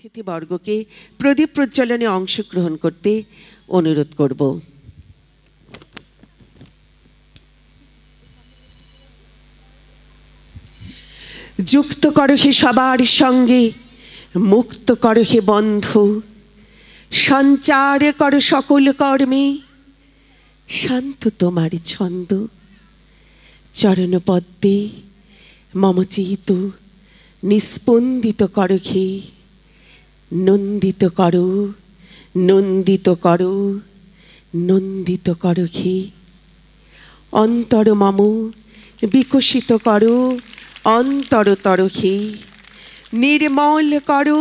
অতিথিবর্গকে প্রদীপ প্রজ্বলনে অংশগ্রহণ করতে অনুরোধ করব। যুক্ত করো হে সবার সঙ্গে, মুক্ত করো হে বন্ধু, সঞ্চার করো সকল কর্মে, শান্ত তোমার ছন্দ, চরণপদ্মে মম চিত নিস্পন্দিত করো হে, নন্দিত করো, নন্দিত করো, নন্দিত করো হে। অন্তর মম বিকশিত করো অন্তরতর হে, নির্মল করো,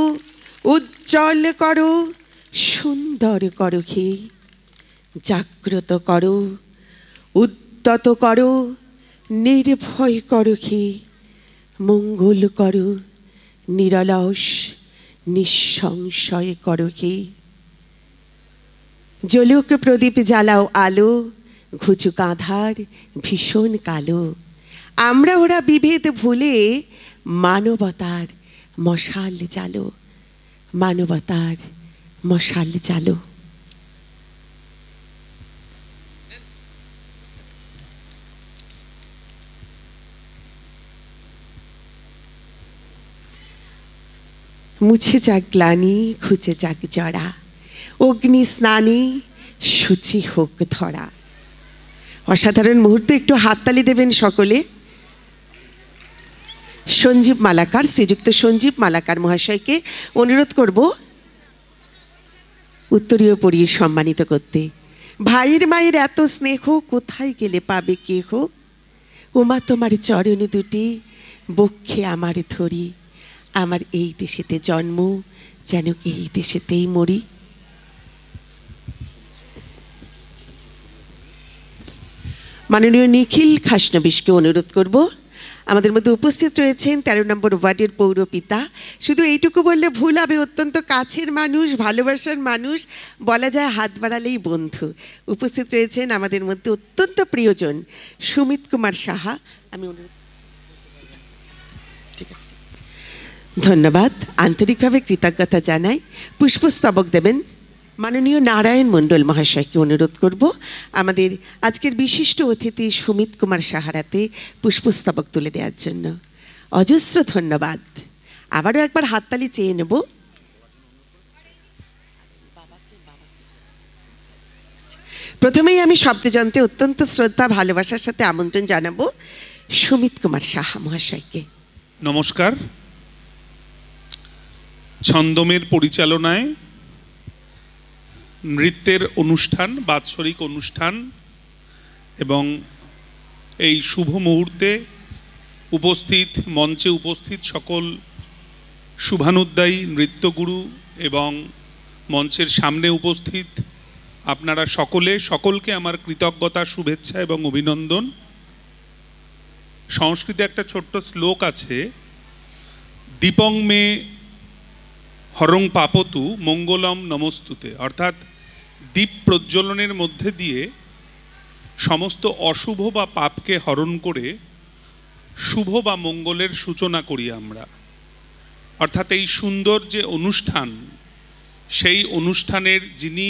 উজ্জ্বল করো, সুন্দর করো হে। জাগ্রত করো, উদ্যত করো, নির্ভয় করো হে। মঙ্গল করো, নিরলস নিঃসংশয় করো হে। জলুক প্রদীপ জ্বালাও আলো, ঘুচুক আধার ভীষণ কালো। আমরা ওরা বিভেদ ভুলে মানবতার মশাল জ্বালো, মানবতার মশাল জ্বালো। মুছে যাক গ্লানি, ঘুচে যাক জরা, অগ্নি স্নানে সূচি হোক ধরা। অসাধারণ মুহূর্তে একটু হাততালি দেবেন সকলে। সঞ্জীব মালাকার, শ্রীযুক্ত সঞ্জীব মালাকার মহাশয়কে অনুরোধ করব উত্তরীয় পরিয়ে সম্মানিত করতে। ভাইয়ের মায়ের এত স্নেহ কোথায় গেলে পাবে কেহ, ওমা তোমার চরণ দুটি বক্ষে আমার ধরি, আমার এই দেশেতে জন্ম যেন এই দেশেতেই মরি। মাননীয় নিখিল খাসনবিশকে অনুরোধ করব। আমাদের মধ্যে উপস্থিত রয়েছেন 13 নম্বর ওয়ার্ডের পৌরপিতা। শুধু এইটুকু বললে ভুল হবে, অত্যন্ত কাছের মানুষ, ভালোবাসার মানুষ, বলা যায় হাত বাড়ালেই বন্ধু। উপস্থিত রয়েছেন আমাদের মধ্যে অত্যন্ত প্রিয়জন সুমিত কুমার সাহা। আমি অনুরোধ, ঠিক আছে, ধন্যবাদ, আন্তরিকভাবে কৃতজ্ঞতা জানাই। পুষ্পস্তবক দেবেন মাননীয় নারায়ণ মণ্ডল মহাশয়কে অনুরোধ করব আমাদের আজকের বিশিষ্ট অতিথি সুমিত কুমার সাহারাতে পুষ্পস্তবক তুলে দেওয়ার জন্য। অজস্র ধন্যবাদ। আবারও একবার হাততালি চেয়ে নেব। প্রথমেই আমি শব্দযন্ত্রে অত্যন্ত শ্রদ্ধা ভালোবাসার সাথে আমন্ত্রণ জানাবো সুমিত কুমার সাহা মহাশয়কে। নমস্কার। ছন্দমের পরিচালনায় নৃত্যের অনুষ্ঠান, বাৎসরিক অনুষ্ঠান এবং এই শুভ মুহূর্তে উপস্থিত, মঞ্চে উপস্থিত সকল শুভানুদ্দায়ী নৃত্যগুরু এবং মঞ্চের সামনে উপস্থিত আপনারা সকলকে আমার কৃতজ্ঞতা, শুভেচ্ছা এবং অভিনন্দন। সংস্কৃতে একটা ছোট্ট শ্লোক আছে, দীপং মে হরং পাপতু মঙ্গলম নমস্তুতে, অর্থাৎ দীপ প্রজ্বলনের মধ্যে দিয়ে সমস্ত অশুভ বা পাপকে হরণ করে শুভ বা মঙ্গলের সূচনা করি আমরা। অর্থাৎ এই সুন্দর যে অনুষ্ঠান, সেই অনুষ্ঠানের যিনি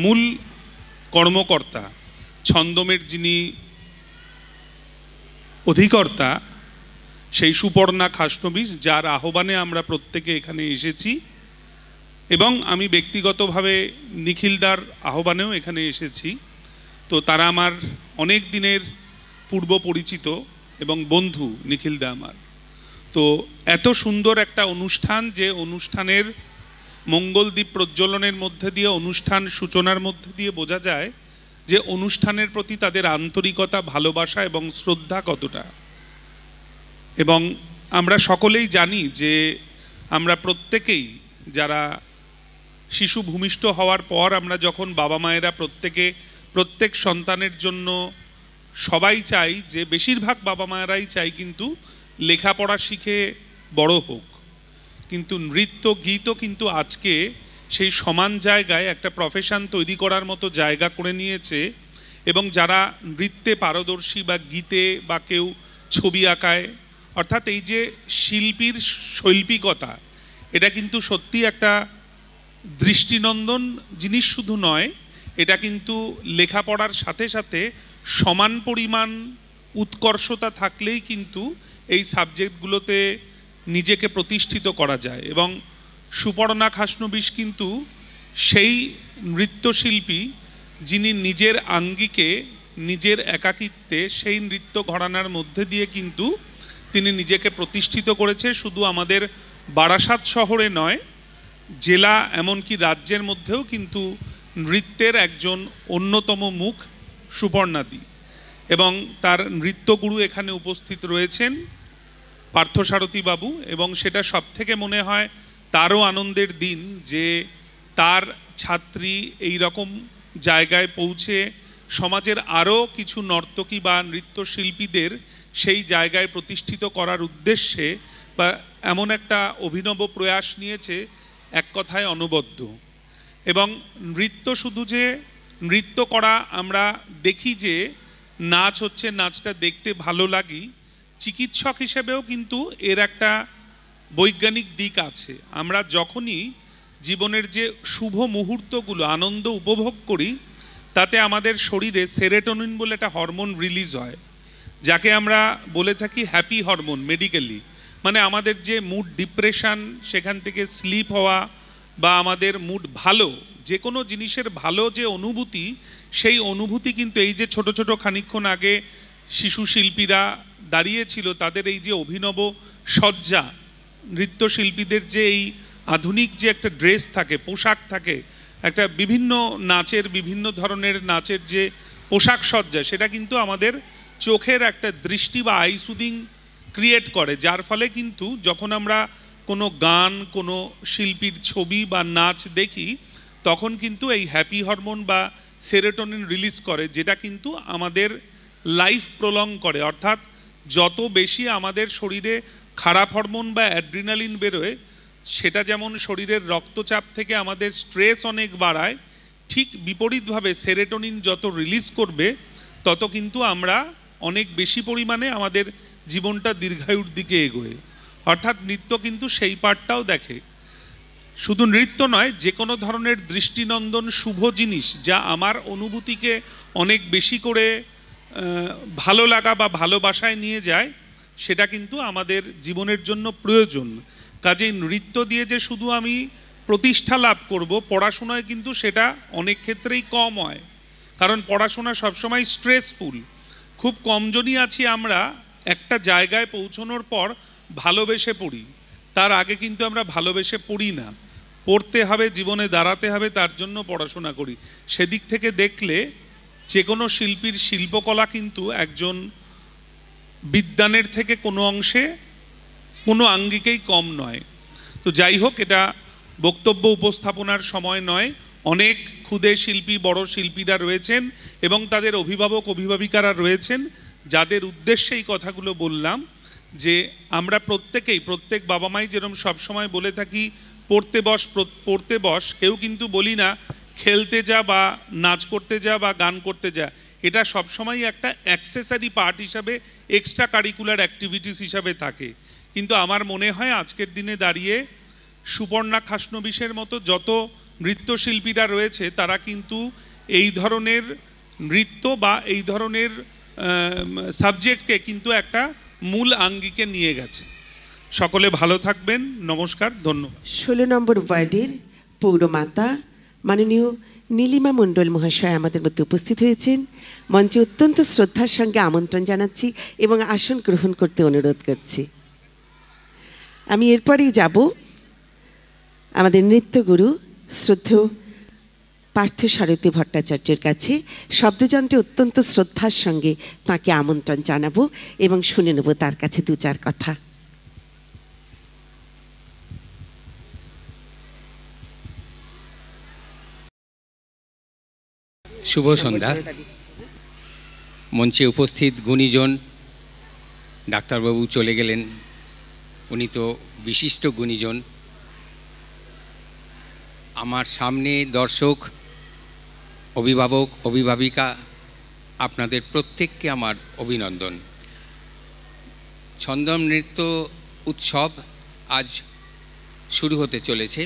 মূল কর্মকর্তা, ছন্দমের যিনি অধিকর্তা, সেই সুপর্ণা খাসনবিশ, যার আহ্বানে আমরা প্রত্যেকে এখানে এসেছি এবং আমি ব্যক্তিগতভাবে নিখিলদার আহ্বানেও এখানে এসেছি। তো তারা আমার অনেক দিনের পূর্ব পরিচিত এবং বন্ধু নিখিলদা আমার। তো এত সুন্দর একটা অনুষ্ঠান, যে অনুষ্ঠানের মঙ্গলদ্বীপ প্রজ্বলনের মধ্যে দিয়ে, অনুষ্ঠান সূচনার মধ্যে দিয়ে বোঝা যায় যে অনুষ্ঠানের প্রতি তাদের আন্তরিকতা, ভালোবাসা এবং শ্রদ্ধা কতটা। এবং আমরা সকলেই জানি যে আমরা প্রত্যেকেই যারা শিশু ভূমিষ্ঠ হওয়ার পর আমরা যখন বাবা মায়েরা প্রত্যেক সন্তানের জন্য সবাই চাই, যে বেশিরভাগ বাবা মায়েরাই চাই কিন্তু লেখাপড়া শিখে বড় হোক, কিন্তু নৃত্য গীতও কিন্তু আজকে সেই সমান জায়গায় একটা প্রফেশন তৈরি করার মতো জায়গা করে নিয়েছে। এবং যারা নৃত্যে পারদর্শী বা গীতে বা কেউ ছবি আঁকায়, অর্থাৎ এই যে শিল্পীর শৈল্পিকতা, এটা কিন্তু সত্যি একটা দৃষ্টিনন্দন জিনিস শুধু নয়, এটা কিন্তু লেখাপড়ার সাথে সাথে সমান পরিমাণ উৎকর্ষতা থাকলেই কিন্তু এই সাবজেক্টগুলোতে নিজেকে প্রতিষ্ঠিত করা যায়। এবং সুপর্ণা খাসনবিশ কিন্তু সেই নৃত্যশিল্পী যিনি নিজের আঙ্গিকে নিজের একাকিত্বে সেই নৃত্য ঘরানার মধ্যে দিয়ে কিন্তু তিনি নিজেকে প্রতিষ্ঠিত করেছে। শুধু আমাদের বারাসাত শহরে নয়, জেলা এমনকি রাজ্যের মধ্যেও কিন্তু নৃত্যের একজন অন্যতম মুখ সুপর্ণাদি। এবং তার নৃত্যগুরু এখানে উপস্থিত রয়েছেন পার্থসারথী বাবু, এবং সেটা সব থেকে মনে হয় তারও আনন্দের দিন যে তার ছাত্রী এই রকম জায়গায় পৌঁছে সমাজের আরও কিছু নর্তকী বা নৃত্যশিল্পীদের সেই জায়গায় প্রতিষ্ঠিত করার উদ্দেশ্যে বা এমন একটা অভিনব প্রয়াস নিয়েছে, এক কথায় অনবদ্য। এবং নৃত্য শুধু যে নৃত্য করা, আমরা দেখি যে নাচ হচ্ছে, নাচটা দেখতে ভালো লাগি, চিকিৎসক হিসেবেও কিন্তু এর একটা বৈজ্ঞানিক দিক আছে। আমরা যখনই জীবনের যে শুভ মুহূর্তগুলো আনন্দ উপভোগ করি, তাতে আমাদের শরীরে সেরোটোনিন বলে একটা হরমোন রিলিজ হয়, যাকে আমরা বলে থাকি হ্যাপি হরমোন মেডিকেলি। মানে আমাদের যে মুড ডিপ্রেশন, সেখান থেকে স্লিপ হওয়া বা আমাদের মুড ভালো, যে কোনো জিনিসের ভালো যে অনুভূতি, সেই অনুভূতি কিন্তু এই যে ছোট ছোট খানিকক্ষণ আগে শিশু শিল্পীরা দাঁড়িয়েছিল, তাদের এই যে অভিনব সজ্জা, নৃত্যশিল্পীদের যে এই আধুনিক যে একটা ড্রেস থাকে, পোশাক থাকে, একটা বিভিন্ন নাচের, বিভিন্ন ধরনের নাচের যে পোশাক সজ্জা, সেটা কিন্তু আমাদের চোখের একটা দৃষ্টি বা আই সুদিং ক্রিয়েট করে, যার ফলে কিন্তু যখন আমরা কোনো গান, কোনো শিল্পীর ছবি বা নাচ দেখি, তখন কিন্তু এই হ্যাপি হরমোন বা সেরোটোনিন রিলিজ করে, যেটা কিন্তু আমাদের লাইফ প্রলং করে। অর্থাৎ যত বেশি আমাদের শরীরে খারাপ হরমোন বা অ্যাড্রিনালিন বেরোয়, সেটা যেমন শরীরের রক্তচাপ থেকে আমাদের স্ট্রেস অনেক বাড়ায়, ঠিক বিপরীতভাবে সেরোটোনিন যত রিলিজ করবে, তত কিন্তু আমরা অনেক বেশি পরিমাণে আমাদের জীবনটা দীর্ঘায়ুর দিকে এগোয়। অর্থাৎ নৃত্য কিন্তু সেই পার্টটাও দেখে। শুধু নৃত্য নয়, যে কোনো ধরনের দৃষ্টিনন্দন শুভ জিনিস যা আমার অনুভূতিকে অনেক বেশি করে ভালো লাগা বা ভালোবাসায় নিয়ে যায়, সেটা কিন্তু আমাদের জীবনের জন্য প্রয়োজন। কাজেই নৃত্য দিয়ে যে শুধু আমি প্রতিষ্ঠা লাভ করব, পড়াশোনায় কিন্তু সেটা অনেক ক্ষেত্রেই কম হয়, কারণ পড়াশোনা সবসময় স্ট্রেসফুল। খুব কমজনই আছি আমরা একটা জায়গায় পৌঁছানোর পর ভালোবেসে পড়ি, তার আগে কিন্তু আমরা ভালোবেসে পড়ি না। পড়তে হবে, জীবনে দাঁড়াতে হবে, তার জন্য পড়াশোনা করি। সেদিক থেকে দেখলে যে কোনো শিল্পীর শিল্পকলা কিন্তু একজন বিদ্বানের থেকে কোনো অংশে, কোনো আঙ্গিকেই কম নয়। তো যাই হোক, এটা বক্তব্য উপস্থাপনার সময় নয়। অনেক ক্ষুদে শিল্পী, বড় শিল্পীরা রয়েছেন এবং তাদের অভিভাবক অভিভাবিকারা রয়েছেন, যাদের উদ্দেশ্যে এই কথাগুলো বললাম যে আমরা প্রত্যেকেই, প্রত্যেক বাবা মাই যেরকম সবসময় বলে থাকি পড়তে বস, পড়তে বস, কেউ কিন্তু বলি না খেলতে যা বা নাচ করতে যা বা গান করতে যা। এটা সবসময় একটা অ্যাক্সেসারি পার্ট হিসাবে, এক্সট্রা কারিকুলার অ্যাক্টিভিটিস হিসাবে থাকে। কিন্তু আমার মনে হয় আজকের দিনে দাঁড়িয়ে সুপর্ণা খাসনবিশের মতো যত নৃত্যশিল্পীরা রয়েছে, তারা কিন্তু এই ধরনের নৃত্য বা এই ধরনের সাবজেক্টকে কিন্তু একটা মূল আঙ্গিকে নিয়ে গেছে। সকলে ভালো থাকবেন, নমস্কার, ধন্যবাদ। 16 নম্বর ওয়ার্ডের পৌরমাতা মাননীয় নীলিমা মণ্ডল মহাশয় আমাদের মধ্যে উপস্থিত হয়েছেন। মঞ্চে অত্যন্ত শ্রদ্ধার সঙ্গে আমন্ত্রণ জানাচ্ছি এবং আসন গ্রহণ করতে অনুরোধ করছি। আমি এরপরেই যাব আমাদের নৃত্যগুরু শ্রদ্ধেয় পার্থসারথী ভট্টাচার্যের কাছে। শব্দযন্ত্রে অত্যন্ত শ্রদ্ধার সঙ্গে তাকে আমন্ত্রণ জানাবো এবং শুনে নেব তার কাছে দু চার কথা। শুভ সন্ধ্যা। মঞ্চে উপস্থিত গুণীজন, ডাক্তারবাবু চলে গেলেন, উনি তো বিশিষ্ট গুণীজন। আমার সামনে দর্শক, অভিভাবক, অভিভাবিকা, আপনাদের প্রত্যেককে আমার অভিনন্দন। ছন্দম নৃত্য উৎসব আজ শুরু হতে চলেছে।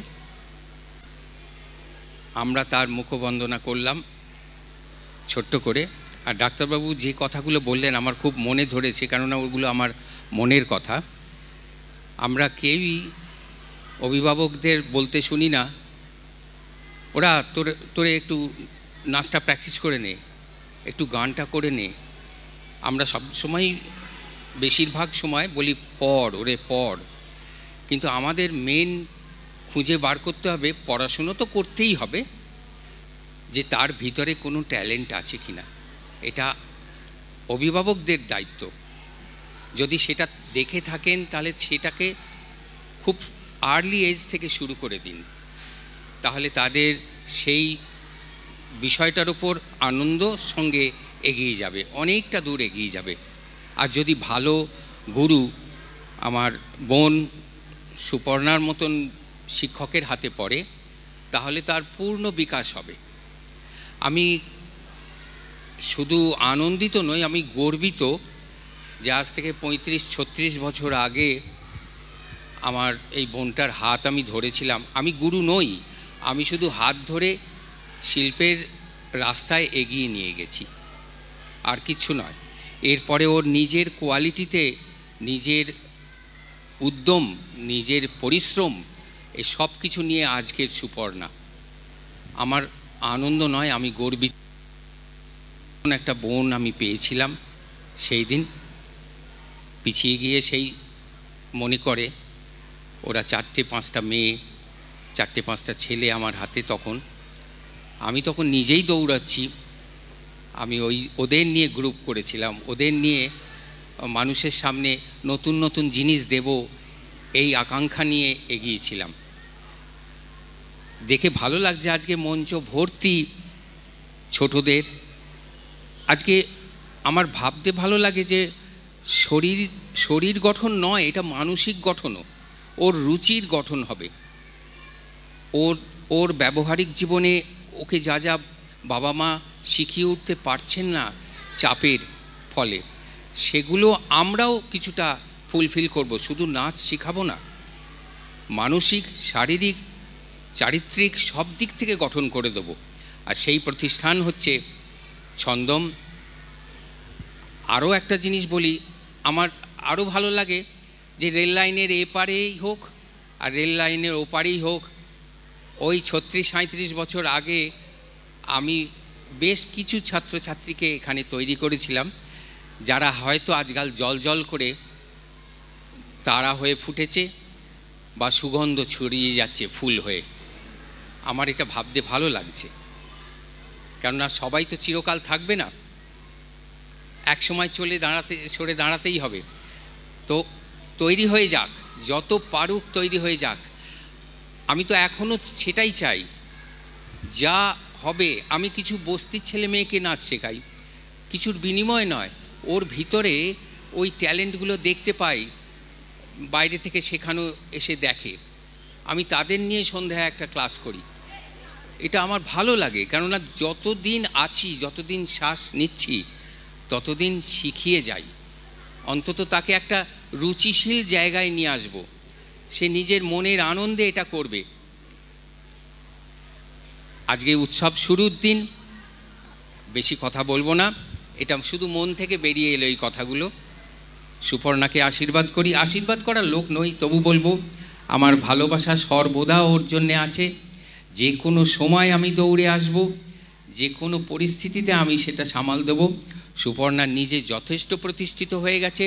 আমরা তার মুখবন্দনা করলাম ছোট্ট করে। আর ডাক্তারবাবু যে কথাগুলো বললেন আমার খুব মনে ধরেছে, কেননা ওগুলো আমার মনের কথা। আমরা কেউই অভিভাবকদের বলতে শুনি না, ওরা তোরে একটু নাচটা প্র্যাকটিস করে নে, একটু গানটা করে নে। আমরা সব সময়, বেশিরভাগ সময় বলি পড় ওরে পড়, কিন্তু আমাদের মেন খুঁজে বার করতে হবে, পড়াশুনো তো করতেই হবে, যে তার ভিতরে কোনো ট্যালেন্ট আছে কি না। এটা অভিভাবকদের দায়িত্ব। যদি সেটা দেখে থাকেন তাহলে সেটাকে খুব আর্লি এজ থেকে শুরু করে দিন, তাহলে তাদের সেই বিষয়টার উপর আনন্দ সঙ্গে এগিয়ে যাবে, অনেকটা দূর এগিয়ে যাবে। আর যদি ভালো গুরু, আমার বোন সুপর্ণার মতন শিক্ষকের হাতে পড়ে, তাহলে তার পূর্ণ বিকাশ হবে। আমি শুধু আনন্দিত নই, আমি গর্বিত যে আজ থেকে 35-36 বছর আগে আমার এই বোনটার হাত আমি ধরেছিলাম। আমি গুরু নই, আমি শুধু হাত ধরে শিল্পের রাস্তায় এগিয়ে নিয়ে গেছি, আর কিছু নয়। এরপরে ওর নিজের কোয়ালিটিতে, নিজের উদ্যম, নিজের পরিশ্রম, এই সব কিছু নিয়ে আজকের সুপর্ণা। আমার আনন্দ নয়, আমি গর্বিত। একটা বোন আমি পেয়েছিলাম সেই দিন, পিছিয়ে গিয়ে সেই মনে করে ওরা 4-5টা মেয়ে, 4-5টা ছেলে আমার হাতে। আমি তখন নিজেই দৌড়াচ্ছি। আমি ওদের নিয়ে গ্রুপ করেছিলাম, ওদের নিয়ে মানুষের সামনে নতুন নতুন জিনিস দেব, এই আকাঙ্ক্ষা নিয়ে এগিয়েছিলাম। দেখে ভালো লাগছে আজকে মঞ্চ ভর্তি ছোটদের। আজকে আমার ভাবতে ভালো লাগে যে শরীর গঠন নয়, এটা মানসিক গঠনও, ওর রুচির গঠন হবে। ওর ব্যবহারিক জীবনে ওকে যা যা বাবা মা শিখিয়ে উঠতে পারছেন না চাপের ফলে, সেগুলো আমরাও কিছুটা ফুলফিল করব। শুধু নাচ শেখাবো না, মানসিক, শারীরিক, চারিত্রিক সব দিক থেকে গঠন করে দেব। আর সেই প্রতিষ্ঠান হচ্ছে ছন্দম। আরও একটা জিনিস বলি, আমার আরও ভালো লাগে যে রেল লাইনের এপারেই হোক আর রেল লাইনের ওপারেই হোক, ওই 36-37 বছর আগে আমি বেশ কিছু ছাত্রছাত্রীকে এখানে তৈরি করেছিলাম, যারা হয়তো আজকাল জল করে তারা হয়ে ফুটেছে বা সুগন্ধ ছড়িয়ে যাচ্ছে ফুল হয়ে। আমার এটা ভাবতে ভালো লাগছে, কেননা সবাই তো চিরকাল থাকবে না, এক সময় সরে দাঁড়াতেই হবে। তো তৈরি হয়ে যাক, যত পারুক তৈরি হয়ে যাক। আমি তো এখনও সেটাই চাই, যা হবে। আমি কিছু বস্তির ছেলে মেয়েকে নাচ শেখাই, কিছুর বিনিময় নয়, ওর ভিতরে ওই ট্যালেন্টগুলো দেখতে পাই, বাইরে থেকে শেখানো এসে দেখে। আমি তাদের নিয়ে সন্ধ্যায় একটা ক্লাস করি, এটা আমার ভালো লাগে। কেননা যতদিন আছি, যতদিন শ্বাস নিচ্ছি, ততদিন শিখিয়ে যাই। অন্তত তাকে একটা রুচিশীল জায়গায় নিয়ে আসব, সে নিজের মনের আনন্দে এটা করবে। আজকে উৎসব শুরুর দিন, বেশি কথা বলবো না, এটা শুধু মন থেকে বেরিয়ে এলো এই কথাগুলো। সুপর্ণাকে আশীর্বাদ করি, আশীর্বাদ করার লোক নই, তবু বলবো আমার ভালোবাসা সর্বদা ওর জন্যে আছে। যে কোনো সময় আমি দৌড়ে আসব, যে কোনো পরিস্থিতিতে আমি সেটা সামাল দেব। সুপর্ণা নিজে যথেষ্ট প্রতিষ্ঠিত হয়ে গেছে,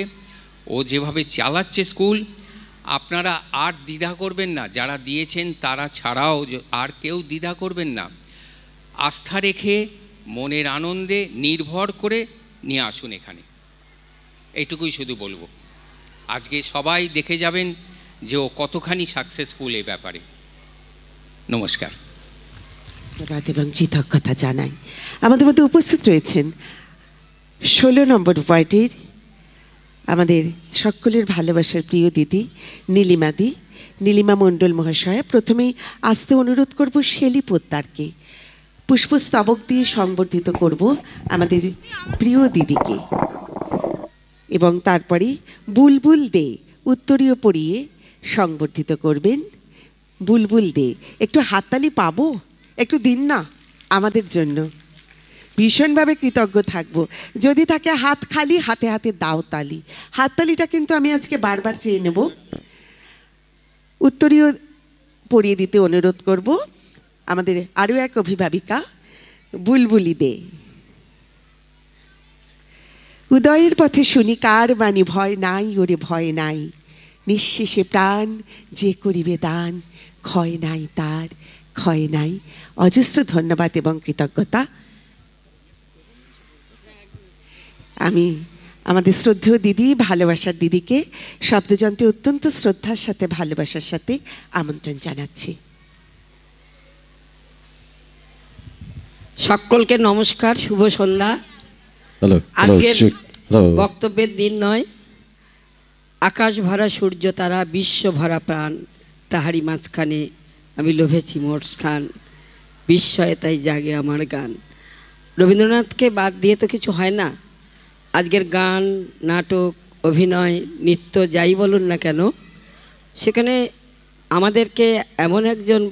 ও যেভাবে চালাচ্ছে স্কুল, আপনারা আর দ্বিধা করবেন না, যারা দিয়েছেন তারা ছাড়াও আর কেউ দ্বিধা করবেন না। আস্থা রেখে মনের আনন্দে নির্ভর করে নিয়ে আসুন এখানে, এইটুকুই শুধু বলবো। আজকে সবাই দেখে যাবেন যে ও কতখানি সাকসেসফুল এই ব্যাপারে। নমস্কার। ধন্যবাদ এবং কৃতজ্ঞতা জানাই। আমাদের মধ্যে উপস্থিত রয়েছেন 16 নম্বর ওয়ার্ডের আমাদের সকলের ভালোবাসার প্রিয় দিদি নীলিমা মণ্ডল মহাশয়া। প্রথমেই আসতে অনুরোধ করব শেলি পোদ্দারকে, পুষ্পস্তবক দিয়ে সংবর্ধিত করব আমাদের প্রিয় দিদিকে, এবং তারপরে বুলবুল দে উত্তরীয় পরিয়ে সংবর্ধিত করবেন বুলবুল দে, একটু হাততালি পাবো? একটু দিন না আমাদের জন্য, ভীষণভাবে কৃতজ্ঞ থাকবো। যদি থাকে হাত খালি, হাতে হাতে দাও তালি। হাততালিটা কিন্তু আমি আজকে বারবার চেয়ে নেব। উত্তরীয় পড়িয়ে দিতে অনুরোধ করব আমাদের আরও এক অভিভাবিকা বুলবুলি দে। উদয়ের পথে শুনি কার বাণী, ভয় নাই ওরে ভয় নাই, নিঃশেষে প্রাণ যে করিবে দান, ক্ষয় নাই তার ক্ষয় নাই। অজস্র ধন্যবাদ এবং কৃতজ্ঞতা। আমি আমাদের শ্রদ্ধেয় দিদি, ভালোবাসার দিদিকে শব্দযন্ত্রে অত্যন্ত শ্রদ্ধার সাথে ভালোবাসার সাথে আমন্ত্রণ জানাচ্ছি। সকলকে নমস্কার, শুভ সন্ধ্যা। আজকের বক্তব্যের দিন নয়, আকাশ ভরা সূর্য তারা, বিশ্ব ভরা প্রাণ, তাহারি মাঝখানে আমি লোভেছি মোর স্থান, বিস্ময়ে তাই জাগে আমার গান। রবীন্দ্রনাথকে বাদ দিয়ে তো কিছু হয় না। আজকের গান, নাটক, অভিনয়, নৃত্য যাই বলুন না কেন, সেখানে আমাদেরকে এমন একজন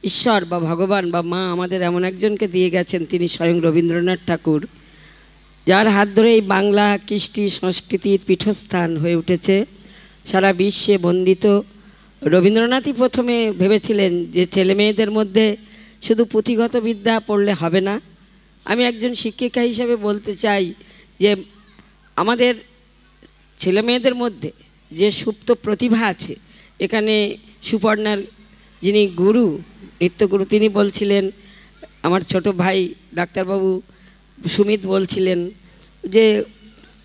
ঈশ্বর বা ভগবান বা মা আমাদের এমন একজনকে দিয়ে গেছেন, তিনি স্বয়ং রবীন্দ্রনাথ ঠাকুর, যার হাত ধরে এই বাংলা কৃষ্টি সংস্কৃতির পীঠস্থান হয়ে উঠেছে, সারা বিশ্বে বন্দিত। রবীন্দ্রনাথই প্রথমে ভেবেছিলেন যে ছেলে মেয়েদের মধ্যে শুধু পুঁথিগত বিদ্যা পড়লে হবে না। আমি একজন শিক্ষিকা হিসেবে বলতে চাই যে আমাদের ছেলে মেয়েদের মধ্যে যে সুপ্ত প্রতিভা আছে, এখানে সুপর্ণার যিনি গুরু, নৃত্যগুরু, তিনি বলছিলেন, আমার ছোট ভাই ডাক্তারবাবু সুমিত বলছিলেন যে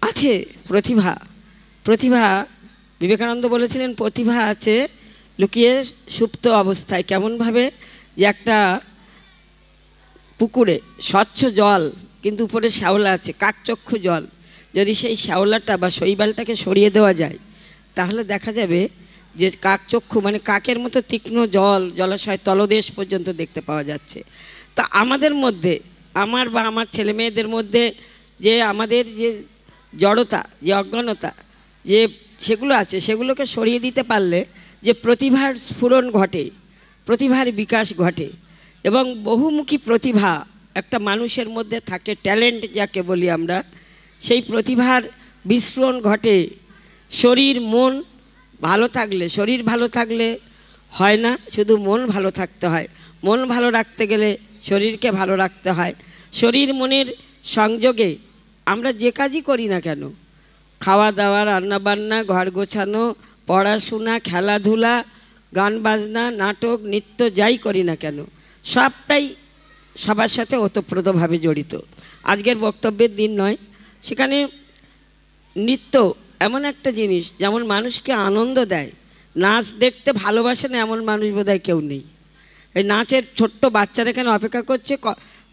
আছে প্রতিভা। প্রতিভা, বিবেকানন্দ বলেছিলেন প্রতিভা আছে লুকিয়ে সুপ্ত অবস্থায়। কেমনভাবে? যে একটা পুকুরে স্বচ্ছ জল, কিন্তু উপরে শ্যাওলা আছে, কাকচক্ষু জল। যদি সেই শ্যাওলাটা বা শৈবালটাকে সরিয়ে দেওয়া যায়, তাহলে দেখা যাবে যে কাকচক্ষু মানে কাকের মতো তীক্ষ্ণ জল, জলাশয় তলদেশ পর্যন্ত দেখতে পাওয়া যাচ্ছে। তা আমাদের মধ্যে, আমার বা আমার ছেলে মেয়েদের মধ্যে যে আমাদের যে জড়তা, যে অজ্ঞানতা, যে সেগুলো আছে, সেগুলোকে সরিয়ে দিতে পারলে যে প্রতিভার স্ফুরণ ঘটে, প্রতিভার বিকাশ ঘটে, এবং বহুমুখী প্রতিভা একটা মানুষের মধ্যে থাকে, ট্যালেন্ট যাকে বলি আমরা, সেই প্রতিভার বিস্ফোরণ ঘটে। শরীর মন ভালো থাকলে, শরীর ভালো থাকলে হয় না, শুধু মন ভালো থাকতে হয়। মন ভালো রাখতে গেলে শরীরকে ভালো রাখতে হয়। শরীর মনের সংযোগে আমরা যে কাজই করি না কেন, খাওয়া দাওয়া, রান্নাবান্না, ঘর গোছানো, পড়াশোনা, খেলাধুলা, গান বাজনা, নাটক, নৃত্য যাই করি না কেন, সবটাই সবার সাথে ওতপ্রোতভাবে জড়িত। আজকের বক্তব্যের দিন নয়, সেখানে নৃত্য এমন একটা জিনিস যেমন মানুষকে আনন্দ দেয়। নাচ দেখতে ভালোবাসে না এমন মানুষ বোধহয় কেউ নেই। এই নাচের ছোট্ট বাচ্চারা এখানে অপেক্ষা করছে,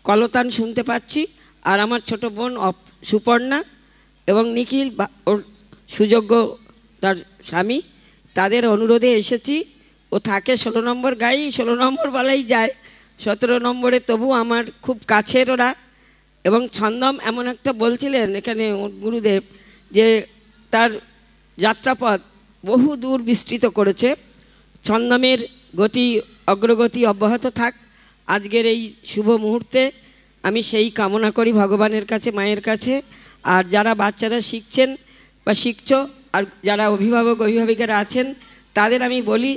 কলতান শুনতে পাচ্ছি। আর আমার ছোট বোন সুপর্ণা এবং নিখিল, ওর সুযোগ্য তার স্বামী, তাদের অনুরোধে এসেছি। ও থাকে 16 নম্বর গাই, 16 নম্বর বলাই যায়, 17 নম্বরে, তবু আমার খুব কাছের ওরা। এবং ছন্দম এমন একটা বলছিলেন এখানে গুরুদেব, যে তার যাত্রাপথ বহু দূর বিস্তৃত করেছে। ছন্দমের গতি, অগ্রগতি অব্যাহত থাক। আজকের এই শুভ মুহূর্তে আমি সেই কামনা করি ভগবানের কাছে, মায়ের কাছে। আর যারা বাচ্চারা শিখছেন বা শিখছো, আর যারা অভিভাবক অভিভাবিকারা আছেন, তাদের আমি বলি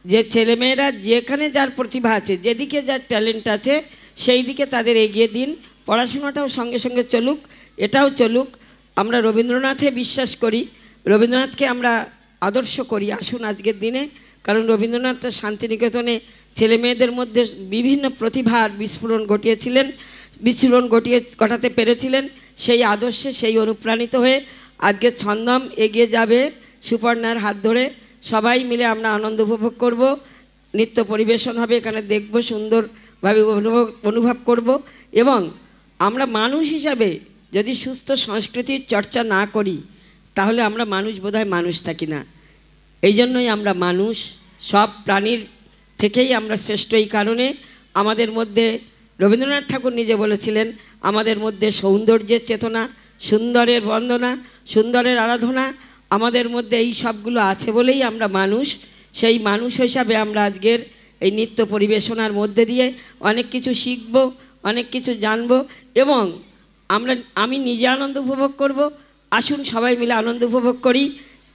যে ছেলেমেয়েরা যেখানে যার প্রতিভা আছে, যেদিকে যার ট্যালেন্ট আছে, সেই দিকে তাদের এগিয়ে দিন। পড়াশোনাটাও সঙ্গে সঙ্গে চলুক, এটাও চলুক। আমরা রবীন্দ্রনাথে বিশ্বাস করি, রবীন্দ্রনাথকে আমরা আদর্শ করি। আসুন আজকের দিনে, কারণ রবীন্দ্রনাথ শান্তিনিকেতনে ছেলে মেয়েদের মধ্যে বিভিন্ন প্রতিভার বিস্ফোরণ ঘটাতে পেরেছিলেন। সেই আদর্শে, সেই অনুপ্রাণিত হয়ে আজকে ছন্দম এগিয়ে যাবে সুপর্ণার হাত ধরে। সবাই মিলে আমরা আনন্দ উপভোগ করব, নৃত্য পরিবেশন হবে, এখানে দেখব, সুন্দরভাবে অনুভব করব। এবং আমরা মানুষ হিসাবে যদি সুস্থ সংস্কৃতির চর্চা না করি, তাহলে আমরা মানুষ বোধহয় মানুষ থাকি না। এই জন্যই আমরা মানুষ, সব প্রাণীর থেকেই আমরা শ্রেষ্ঠ। এই কারণে আমাদের মধ্যে রবীন্দ্রনাথ ঠাকুর নিজে বলেছিলেন, আমাদের মধ্যে সৌন্দর্যের চেতনা, সুন্দরের বন্দনা, সুন্দরের আরাধনা, আমাদের মধ্যে এই সবগুলো আছে বলেই আমরা মানুষ। সেই মানুষ হিসাবে আমরা আজকের এই নৃত্য পরিবেশনার মধ্যে দিয়ে অনেক কিছু শিখব, অনেক কিছু জানব এবং আমি নিজে আনন্দ উপভোগ করব। আসুন সবাই মিলে আনন্দ উপভোগ করি।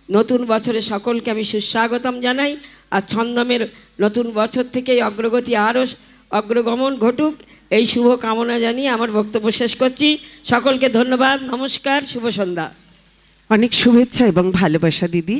নতুন বছরে সকলকে আমি সুস্বাগতম জানাই। আর ছন্দমের নতুন বছর থেকেই অগ্রগতি আরও অগ্রগমন ঘটুক, এই শুভ কামনা জানিয়ে আমার বক্তব্য শেষ করছি। সকলকে ধন্যবাদ, নমস্কার, শুভ সন্ধ্যা। অনেক শুভেচ্ছা এবং ভালোবাসা দিদি।